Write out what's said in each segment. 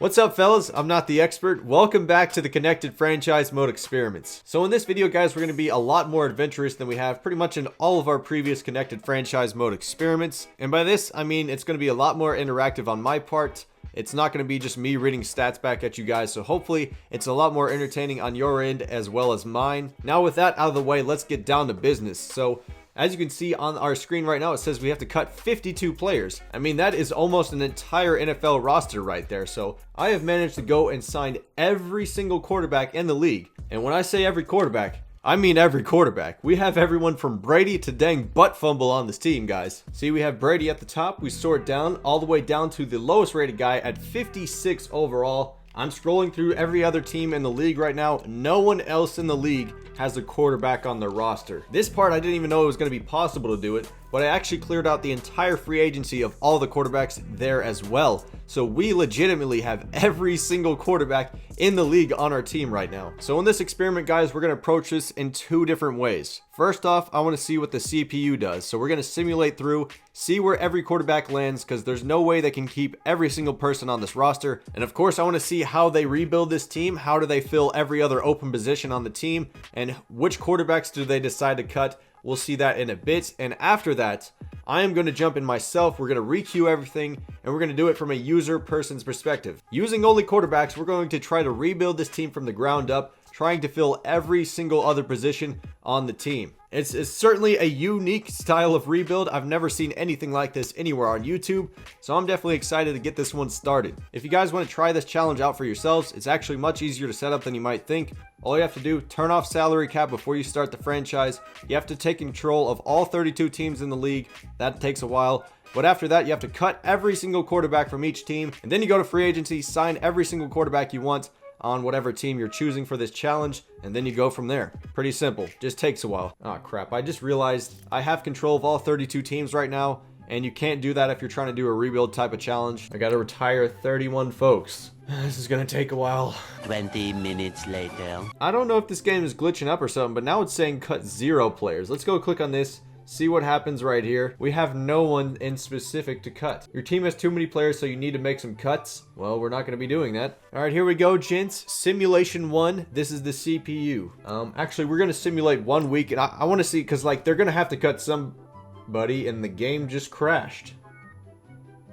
What's up, fellas? I'm not the expert. Welcome back to the Connected Franchise Mode Experiments. So in this video, guys, we're going to be a lot more adventurous than we have pretty much in all of our previous Connected Franchise Mode Experiments. And by this, I mean it's going to be a lot more interactive on my part. It's not going to be just me reading stats back at you guys, so hopefully it's a lot more entertaining on your end as well as mine. Now with that out of the way, let's get down to business. So as you can see on our screen right now, it says we have to cut 52 players. I mean, that is almost an entire NFL roster right there. So I have managed to go and sign every single quarterback in the league. And when I say every quarterback, I mean every quarterback. We have everyone from Brady to dang butt fumble on this team, guys. See, we have Brady at the top. We sort down all the way down to the lowest rated guy at 56 overall. I'm scrolling through every other team in the league right now. No one else in the league has a quarterback on their roster. This part, I didn't even know it was going to be possible to do it, but I actually cleared out the entire free agency of all the quarterbacks there as well. So we legitimately have every single quarterback in the league on our team right now. So in this experiment, guys, we're going to approach this in two different ways. First off, I want to see what the CPU does. So we're going to simulate through, see where every quarterback lands, because there's no way they can keep every single person on this roster. And of course, I want to see how they rebuild this team. How do they fill every other open position on the team? And which quarterbacks do they decide to cut? We'll see that in a bit. And after that, I am going to jump in myself. We're going to re-queue everything, and we're going to do it from a user person's perspective. Using only quarterbacks, we're going to try to rebuild this team from the ground up, trying to fill every single other position on the team. It's certainly a unique style of rebuild. I've never seen anything like this anywhere on YouTube, so I'm definitely excited to get this one started. If you guys want to try this challenge out for yourselves, it's actually much easier to set up than you might think. All you have to do, turn off salary cap before you start the franchise. You have to take control of all 32 teams in the league. That takes a while. But after that, you have to cut every single quarterback from each team. And then you go to free agency, sign every single quarterback you want on whatever team you're choosing for this challenge, and then you go from there. Pretty simple, just takes a while. Oh crap, I just realized I have control of all 32 teams right now, and you can't do that if you're trying to do a rebuild type of challenge. I gotta retire 31 folks. This is gonna take a while. 20 minutes later. I don't know if this game is glitching up or something, but now it's saying cut 0 players. Let's go click on this. See what happens right here. We have no one in specific to cut. Your team has too many players, so you need to make some cuts. Well, we're not going to be doing that. All right, here we go, gents. Simulation 1. This is the CPU. Actually, we're going to simulate 1 week, and I want to see, because like they're going to have to cut somebody, and the game just crashed.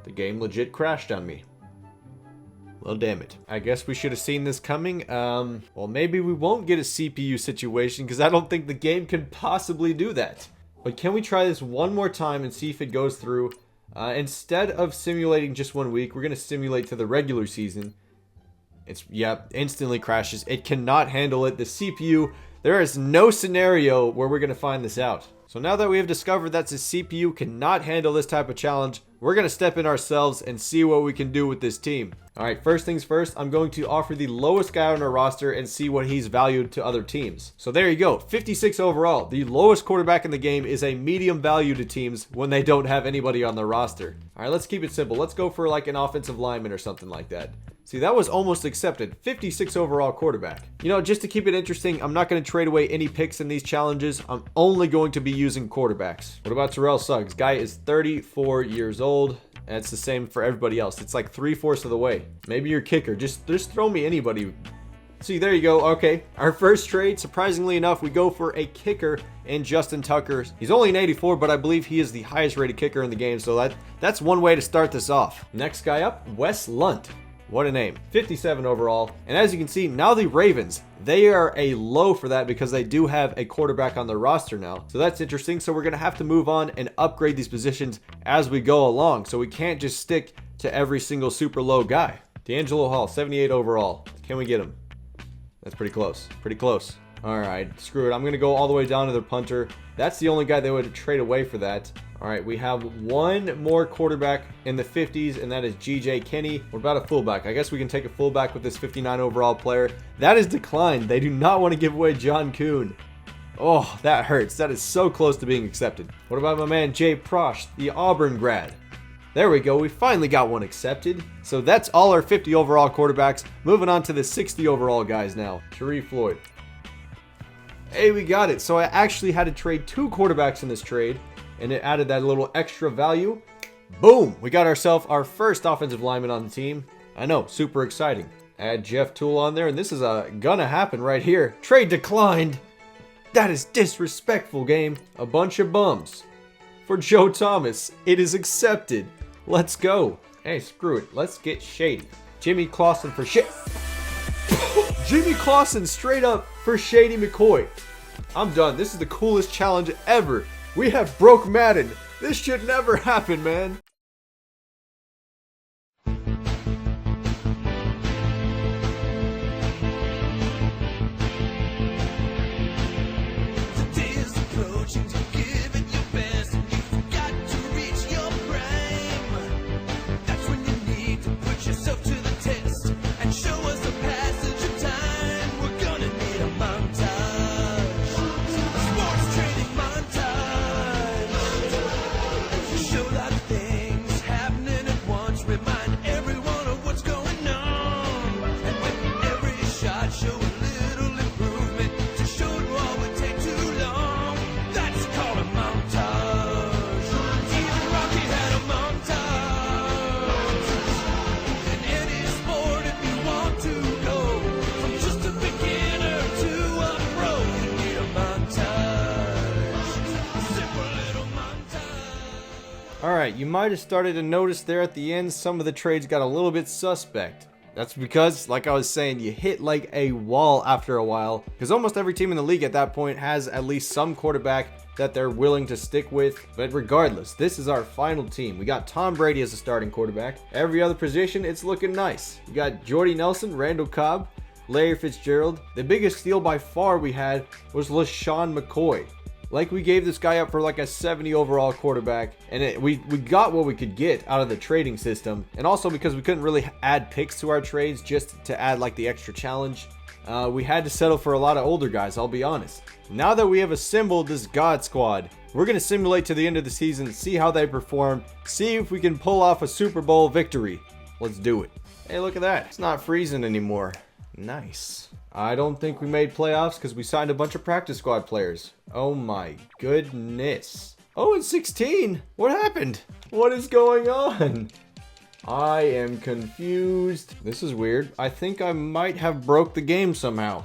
The game legit crashed on me. Well, damn it. I guess we should have seen this coming. Well, maybe we won't get a CPU situation, because I don't think the game can possibly do that. But can we try this one more time and see if it goes through? Instead of simulating just 1 week, we're going to simulate to the regular season. Instantly crashes. It cannot handle it. The CPU, there is no scenario where we're going to find this out. So now that we have discovered that the CPU cannot handle this type of challenge, we're going to step in ourselves and see what we can do with this team. Alright, first things first, I'm going to offer the lowest guy on our roster and see what he's valued to other teams. So there you go, 56 overall. The lowest quarterback in the game is a medium value to teams when they don't have anybody on their roster. Alright, let's keep it simple. Let's go for like an offensive lineman or something like that. See, that was almost accepted. 56 overall quarterback. You know, just to keep it interesting, I'm not going to trade away any picks in these challenges. I'm only going to be using quarterbacks. What about Terrell Suggs? Guy is 34 years old. And it's the same for everybody else. It's like 3/4 of the way. Maybe your kicker. Just throw me anybody. See, there you go. Okay. Our first trade, surprisingly enough, we go for a kicker in Justin Tucker. He's only an 84, but I believe he is the highest rated kicker in the game. So that's one way to start this off. Next guy up, Wes Lunt. What a name. 57 overall. And as you can see, now the Ravens, they are a low for that because they do have a quarterback on their roster now. So that's interesting. So we're going to have to move on and upgrade these positions as we go along. So we can't just stick to every single super low guy. D'Angelo Hall, 78 overall. Can we get him? That's pretty close. Pretty close. All right, screw it. I'm going to go all the way down to their punter. That's the only guy they would trade away for that. All right, we have one more quarterback in the 50s, and that is G.J. Kinney. What about a fullback? I guess we can take a fullback with this 59 overall player. That is declined. They do not want to give away John Kuhn. Oh, that hurts. That is so close to being accepted. What about my man Jay Prosh, the Auburn grad? There we go. We finally got one accepted. So that's all our 50 overall quarterbacks. Moving on to the 60 overall guys now. Sharif Floyd. Hey, we got it. So I actually had to trade 2 quarterbacks in this trade, and it added that little extra value. Boom! We got ourselves our first offensive lineman on the team. I know, super exciting. Add Jeff Toole on there, and this is gonna happen right here. Trade declined. That is disrespectful, game. A bunch of bums. For Joe Thomas, it is accepted. Let's go. Hey, screw it. Let's get shady. Jimmy Clausen for shit. Jimmy Clausen straight up for Shady McCoy. I'm done. This is the coolest challenge ever. We have broke Madden. This should never happen, man. Alright, you might have started to notice there at the end some of the trades got a little bit suspect. That's because, like I was saying, you hit like a wall after a while, because almost every team in the league at that point has at least some quarterback that they're willing to stick with. But regardless, this is our final team. We got Tom Brady as a starting quarterback. Every other position, it's looking nice. We got Jordy Nelson, Randall Cobb, Larry Fitzgerald. The biggest steal by far we had was LaShawn McCoy. Like, we gave this guy up for like a 70 overall quarterback, and we got what we could get out of the trading system. And also because we couldn't really add picks to our trades just to add like the extra challenge, we had to settle for a lot of older guys, I'll be honest. Now that we have assembled this God Squad, we're going to simulate to the end of the season, see how they perform, see if we can pull off a Super Bowl victory. Let's do it. Hey, look at that. It's not freezing anymore. Nice. I don't think we made playoffs because we signed a bunch of practice squad players. Oh my goodness. 0-16? What happened? What is going on? I am confused. This is weird. I think I might have broke the game somehow.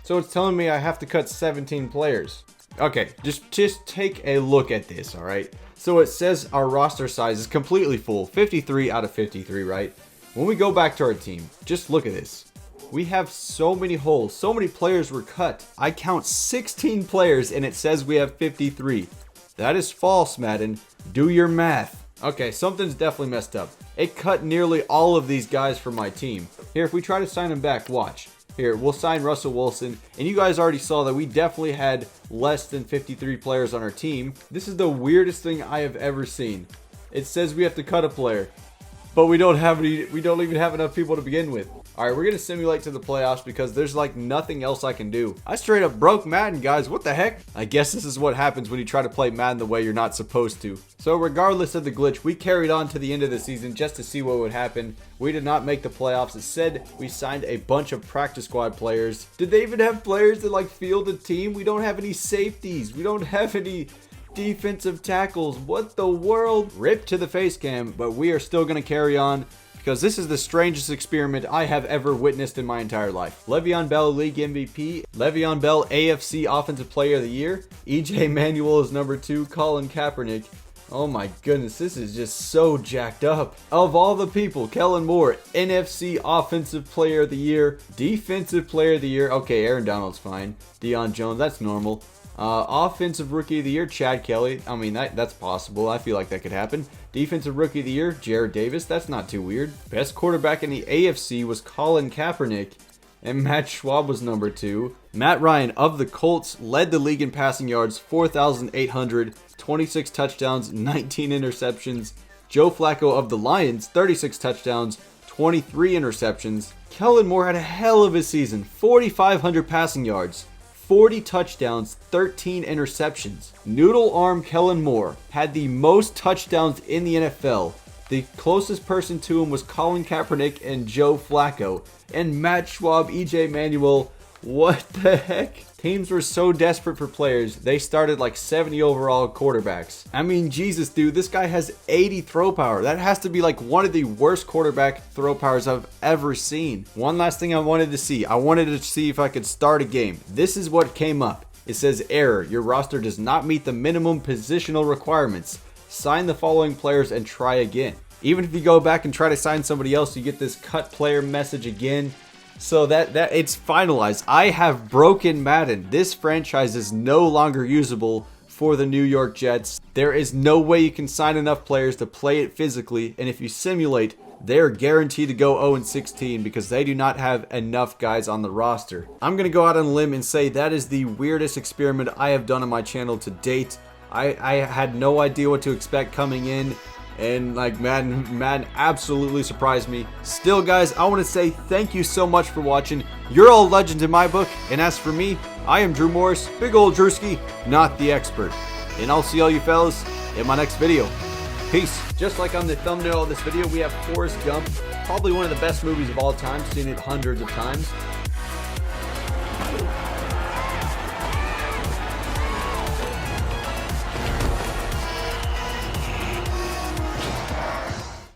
So it's telling me I have to cut 17 players. Okay, just take a look at this, alright? So it says our roster size is completely full. 53 out of 53, right? When we go back to our team, just look at this. We have so many holes. So many players were cut. I count 16 players and it says we have 53. That is false, Madden. Do your math. Okay, something's definitely messed up. It cut nearly all of these guys from my team. Here, if we try to sign them back, watch. Here, we'll sign Russell Wilson. And you guys already saw that we definitely had less than 53 players on our team. This is the weirdest thing I have ever seen. It says we have to cut a player, but we don't even have enough people to begin with. Alright, we're going to simulate to the playoffs because there's like nothing else I can do. I straight up broke Madden, guys. What the heck? I guess this is what happens when you try to play Madden the way you're not supposed to. So regardless of the glitch, we carried on to the end of the season just to see what would happen. We did not make the playoffs. It said we signed a bunch of practice squad players. Did they even have players that like field the team? We don't have any safeties. We don't have any defensive tackles. What the world? Rip to the face cam, but we are still going to carry on, because this is the strangest experiment I have ever witnessed in my entire life. Le'Veon Bell, League MVP. Le'Veon Bell, AFC Offensive Player of the Year. EJ Manuel is number 2. Colin Kaepernick. Oh my goodness, this is just so jacked up. Of all the people, Kellen Moore, NFC Offensive Player of the Year. Defensive Player of the Year. Okay, Aaron Donald's fine. Deion Jones, that's normal. Offensive Rookie of the Year, Chad Kelly. I mean, that's possible. I feel like that could happen. Defensive Rookie of the Year, Jared Davis. That's not too weird. Best quarterback in the AFC was Colin Kaepernick, and Matt Schwab was number 2. Matt Ryan of the Colts led the league in passing yards, 4,800, 26 touchdowns, 19 interceptions. Joe Flacco of the Lions, 36 touchdowns, 23 interceptions. Kellen Moore had a hell of a season, 4,500 passing yards, 40 touchdowns, 13 interceptions. Noodle Arm Kellen Moore had the most touchdowns in the NFL. The closest person to him was Colin Kaepernick and Joe Flacco. And Matt Schwab, EJ Manuel What the heck? Teams were so desperate for players, they started like 70 overall quarterbacks. I mean, Jesus, dude, this guy has 80 throw power. That has to be like one of the worst quarterback throw powers I've ever seen. One last thing I wanted to see. I wanted to see if I could start a game. This is what came up. It says, error. Your roster does not meet the minimum positional requirements. Sign the following players and try again. Even if you go back and try to sign somebody else, you get this cut player message again. So that it's finalized. I have broken Madden. This franchise is no longer usable for the New York Jets. There is no way you can sign enough players to play it physically, and if you simulate, they're guaranteed to go 0-16 because they do not have enough guys on the roster. I'm going to go out on a limb and say that is the weirdest experiment I have done on my channel to date. I had no idea what to expect coming in. And like Madden absolutely surprised me. Still, guys, I want to say thank you so much for watching. You're all legends in my book. And as for me, I am Drew Morris, big old Drewski, not the expert. And I'll see all you fellas in my next video. Peace. Just like on the thumbnail of this video, we have Forrest Gump, probably one of the best movies of all time, seen it hundreds of times.